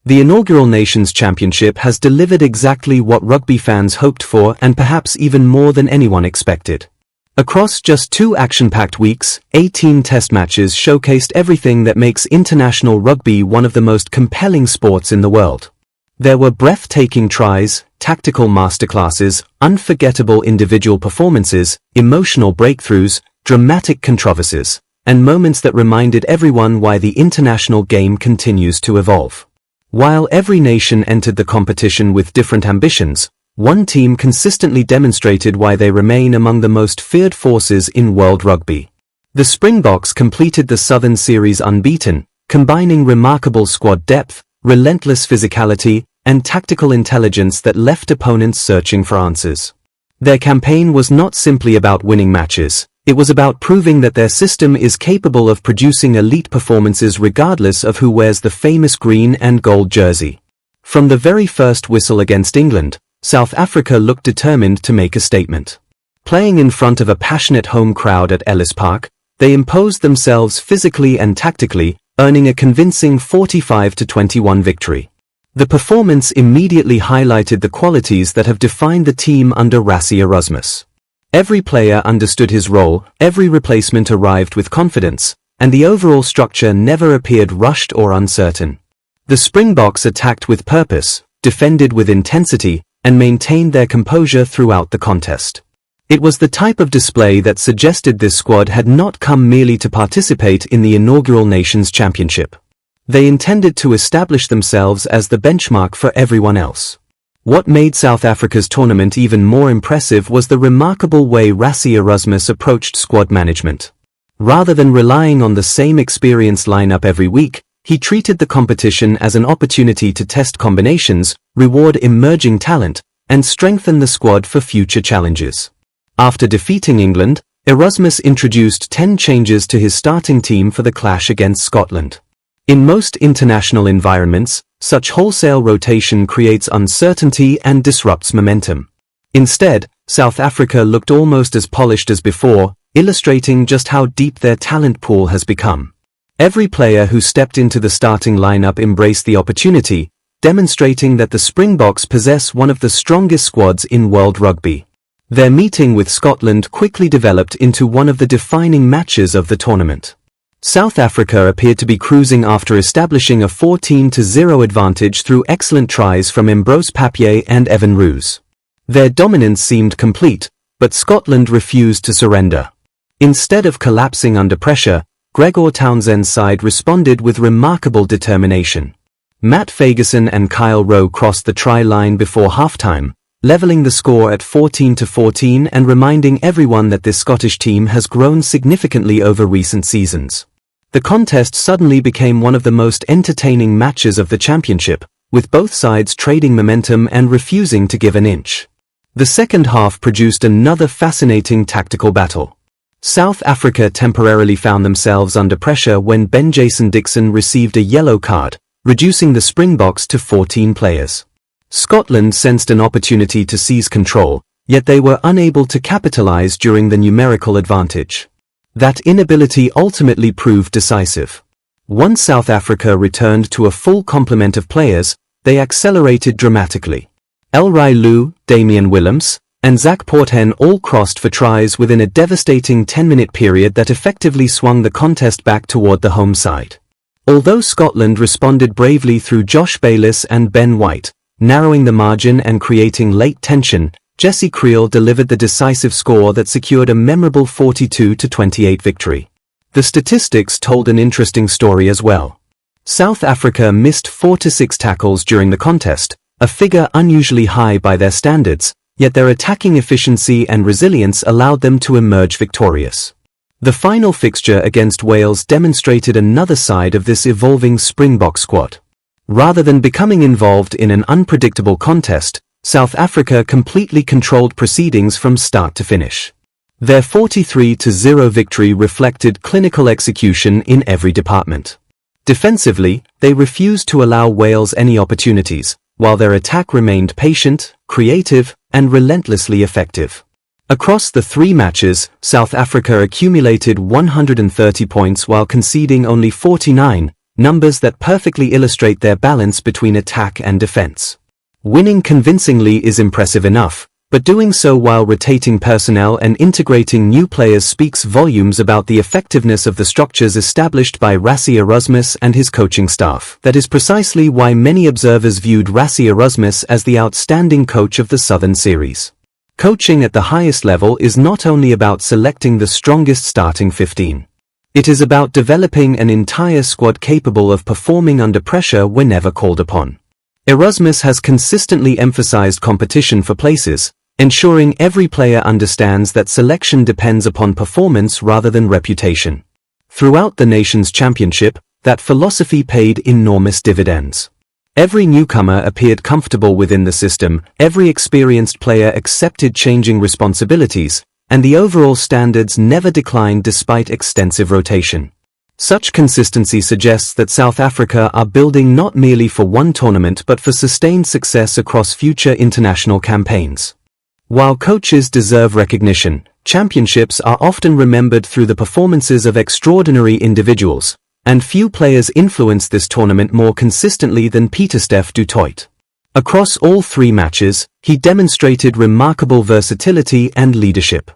The inaugural Nations Championship has delivered exactly what rugby fans hoped for and perhaps even more than anyone expected. Across just 2 action-packed weeks, 18 test matches showcased everything that makes international rugby one of the most compelling sports in the world. There were breathtaking tries, tactical masterclasses, unforgettable individual performances, emotional breakthroughs, dramatic controversies, and moments that reminded everyone why the international game continues to evolve. While every nation entered the competition with different ambitions, one team consistently demonstrated why they remain among the most feared forces in world rugby. The Springboks completed the Southern Series unbeaten, combining remarkable squad depth, relentless physicality, and tactical intelligence that left opponents searching for answers. Their campaign was not simply about winning matches, it was about proving that their system is capable of producing elite performances regardless of who wears the famous green and gold jersey. From the very first whistle against England, South Africa looked determined to make a statement. Playing in front of a passionate home crowd at Ellis Park, they imposed themselves physically and tactically, earning a convincing 45-21 victory. The performance immediately highlighted the qualities that have defined the team under Rassie Erasmus. Every player understood his role, every replacement arrived with confidence, and the overall structure never appeared rushed or uncertain. The Springboks attacked with purpose, defended with intensity, and maintained their composure throughout the contest. It was the type of display that suggested this squad had not come merely to participate in the inaugural Nations Championship. They intended to establish themselves as the benchmark for everyone else. What made South Africa's tournament even more impressive was the remarkable way Rassie Erasmus approached squad management. Rather than relying on the same experienced lineup every week, he treated the competition as an opportunity to test combinations, reward emerging talent, and strengthen the squad for future challenges. After defeating England, Erasmus introduced 10 changes to his starting team for the clash against Scotland. In most international environments, such wholesale rotation creates uncertainty and disrupts momentum. Instead, South Africa looked almost as polished as before, illustrating just how deep their talent pool has become. Every player who stepped into the starting lineup embraced the opportunity, demonstrating that the Springboks possess one of the strongest squads in world rugby. Their meeting with Scotland quickly developed into one of the defining matches of the tournament. South Africa appeared to be cruising after establishing a 14-0 advantage through excellent tries from Ambrose Papier and Evan Roos. Their dominance seemed complete, but Scotland refused to surrender. Instead of collapsing under pressure, Gregor Townsend's side responded with remarkable determination. Matt Fagerson and Kyle Rowe crossed the try line before halftime, leveling the score at 14-14 and reminding everyone that this Scottish team has grown significantly over recent seasons. The contest suddenly became one of the most entertaining matches of the championship, with both sides trading momentum and refusing to give an inch. The second half produced another fascinating tactical battle. South Africa temporarily found themselves under pressure when Ben Jason Dixon received a yellow card, reducing the Springboks to 14 players. Scotland sensed an opportunity to seize control, yet they were unable to capitalize during the numerical advantage. That inability ultimately proved decisive. Once South Africa returned to a full complement of players, they accelerated dramatically. Elroy Lou, Damian Willems, and Zach Porthen all crossed for tries within a devastating 10-minute period that effectively swung the contest back toward the home side. Although Scotland responded bravely through Josh Bayliss and Ben White, narrowing the margin and creating late tension, Jesse Creel delivered the decisive score that secured a memorable 42-28 victory. The statistics told an interesting story as well. South Africa missed 4 to 6 tackles during the contest, a figure unusually high by their standards, yet their attacking efficiency and resilience allowed them to emerge victorious. The final fixture against Wales demonstrated another side of this evolving Springbok squad. Rather than becoming involved in an unpredictable contest, South Africa completely controlled proceedings from start to finish. Their 43-0 victory reflected clinical execution in every department. Defensively, they refused to allow Wales any opportunities, while their attack remained patient, creative, and relentlessly effective. Across the 3 matches, South Africa accumulated 130 points while conceding only 49, numbers that perfectly illustrate their balance between attack and defense. Winning convincingly is impressive enough, but doing so while rotating personnel and integrating new players speaks volumes about the effectiveness of the structures established by Rassie Erasmus and his coaching staff. That is precisely why many observers viewed Rassie Erasmus as the outstanding coach of the Southern Series. Coaching at the highest level is not only about selecting the strongest starting 15. It is about developing an entire squad capable of performing under pressure whenever called upon. Erasmus has consistently emphasized competition for places, ensuring every player understands that selection depends upon performance rather than reputation. Throughout the nation's championship, that philosophy paid enormous dividends. Every newcomer appeared comfortable within the system, every experienced player accepted changing responsibilities, and the overall standards never declined despite extensive rotation. Such consistency suggests that South Africa are building not merely for one tournament but for sustained success across future international campaigns. While coaches deserve recognition, championships are often remembered through the performances of extraordinary individuals, and few players influenced this tournament more consistently than Pieter-Steph du Toit. Across all 3 matches, he demonstrated remarkable versatility and leadership.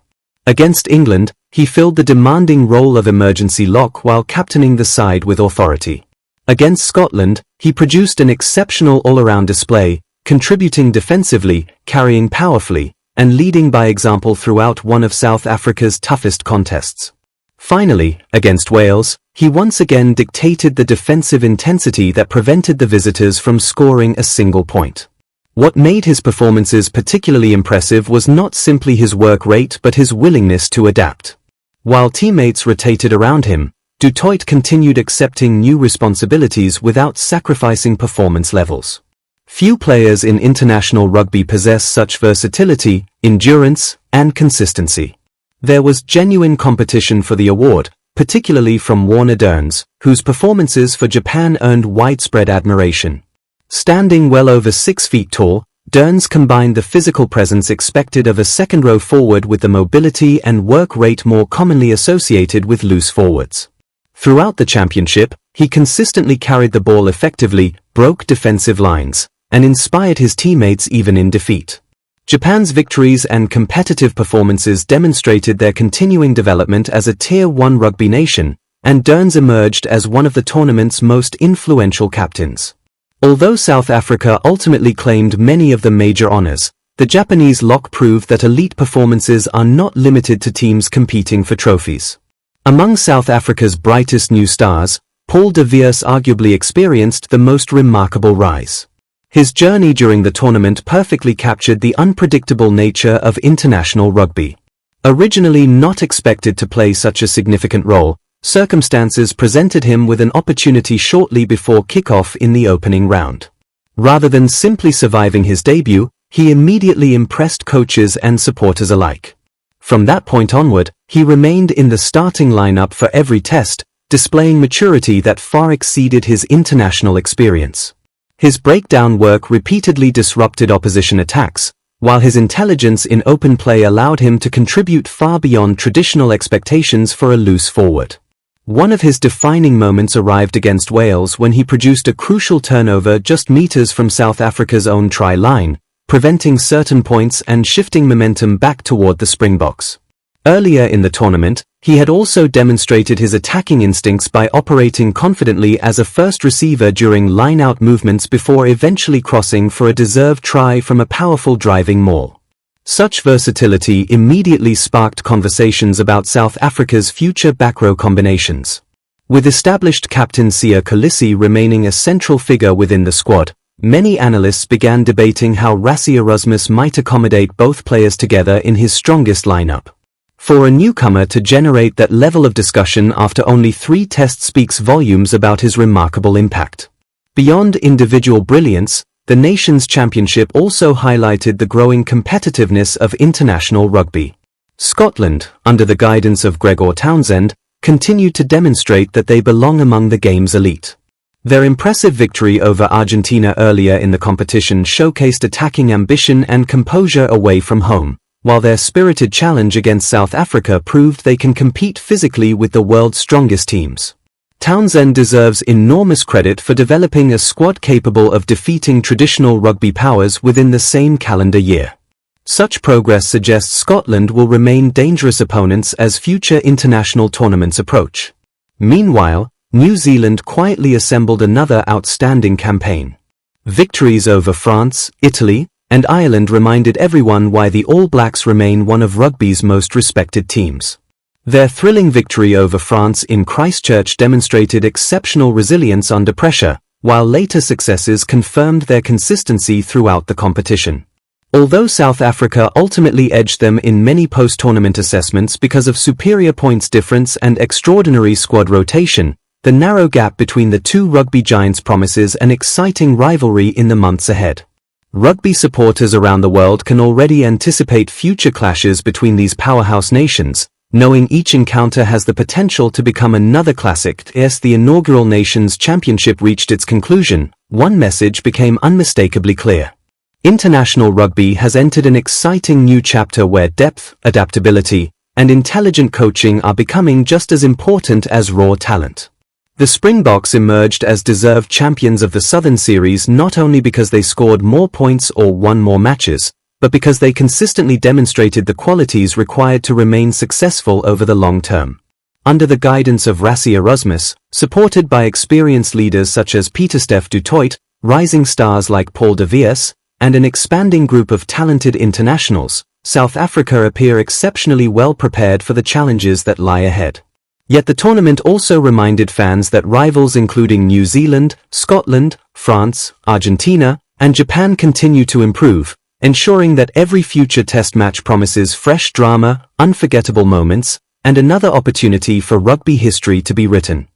Against England, he filled the demanding role of emergency lock while captaining the side with authority. Against Scotland, he produced an exceptional all-around display, contributing defensively, carrying powerfully, and leading by example throughout one of South Africa's toughest contests. Finally, against Wales, he once again dictated the defensive intensity that prevented the visitors from scoring a single point. What made his performances particularly impressive was not simply his work rate but his willingness to adapt. While teammates rotated around him, du Toit continued accepting new responsibilities without sacrificing performance levels. Few players in international rugby possess such versatility, endurance, and consistency. There was genuine competition for the award, particularly from Warner Dearns, whose performances for Japan earned widespread admiration. Standing well over 6 feet tall, Dearns combined the physical presence expected of a second-row forward with the mobility and work rate more commonly associated with loose forwards. Throughout the championship, he consistently carried the ball effectively, broke defensive lines, and inspired his teammates even in defeat. Japan's victories and competitive performances demonstrated their continuing development as a Tier 1 rugby nation, and Dearns emerged as one of the tournament's most influential captains. Although South Africa ultimately claimed many of the major honors, the Japanese lock proved that elite performances are not limited to teams competing for trophies. Among South Africa's brightest new stars, Paul de Villiers arguably experienced the most remarkable rise. His journey during the tournament perfectly captured the unpredictable nature of international rugby. Originally not expected to play such a significant role, circumstances presented him with an opportunity shortly before kickoff in the opening round. Rather than simply surviving his debut, he immediately impressed coaches and supporters alike. From that point onward, he remained in the starting lineup for every test, displaying maturity that far exceeded his international experience. His breakdown work repeatedly disrupted opposition attacks, while his intelligence in open play allowed him to contribute far beyond traditional expectations for a loose forward. One of his defining moments arrived against Wales when he produced a crucial turnover just meters from South Africa's own try line, preventing certain points and shifting momentum back toward the Springboks. Earlier in the tournament, he had also demonstrated his attacking instincts by operating confidently as a first receiver during line-out movements before eventually crossing for a deserved try from a powerful driving maul. Such versatility immediately sparked conversations about South Africa's future back-row combinations. With established captain Siya Kolisi remaining a central figure within the squad, many analysts began debating how Rassie Erasmus might accommodate both players together in his strongest lineup. For a newcomer to generate that level of discussion after only 3 tests speaks volumes about his remarkable impact. Beyond individual brilliance, the nation's championship also highlighted the growing competitiveness of international rugby. Scotland, under the guidance of Gregor Townsend, continued to demonstrate that they belong among the game's elite. Their impressive victory over Argentina earlier in the competition showcased attacking ambition and composure away from home, while their spirited challenge against South Africa proved they can compete physically with the world's strongest teams. Townsend deserves enormous credit for developing a squad capable of defeating traditional rugby powers within the same calendar year. Such progress suggests Scotland will remain dangerous opponents as future international tournaments approach. Meanwhile, New Zealand quietly assembled another outstanding campaign. Victories over France, Italy, and Ireland reminded everyone why the All Blacks remain one of rugby's most respected teams. Their thrilling victory over France in Christchurch demonstrated exceptional resilience under pressure, while later successes confirmed their consistency throughout the competition. Although South Africa ultimately edged them in many post-tournament assessments because of superior points difference and extraordinary squad rotation, the narrow gap between the two rugby giants promises an exciting rivalry in the months ahead. Rugby supporters around the world can already anticipate future clashes between these powerhouse nations, knowing each encounter has the potential to become another classic. As the inaugural Nations Championship reached its conclusion, one message became unmistakably clear. International rugby has entered an exciting new chapter where depth, adaptability, and intelligent coaching are becoming just as important as raw talent. The Springboks emerged as deserved champions of the Southern Series not only because they scored more points or won more matches, but because they consistently demonstrated the qualities required to remain successful over the long term. Under the guidance of Rassie Erasmus, supported by experienced leaders such as Pieter-Steph du Toit, rising stars like Paul de Villiers, and an expanding group of talented internationals, South Africa appear exceptionally well prepared for the challenges that lie ahead. Yet the tournament also reminded fans that rivals including New Zealand, Scotland, France, Argentina, and Japan continue to improve, ensuring that every future test match promises fresh drama, unforgettable moments, and another opportunity for rugby history to be written.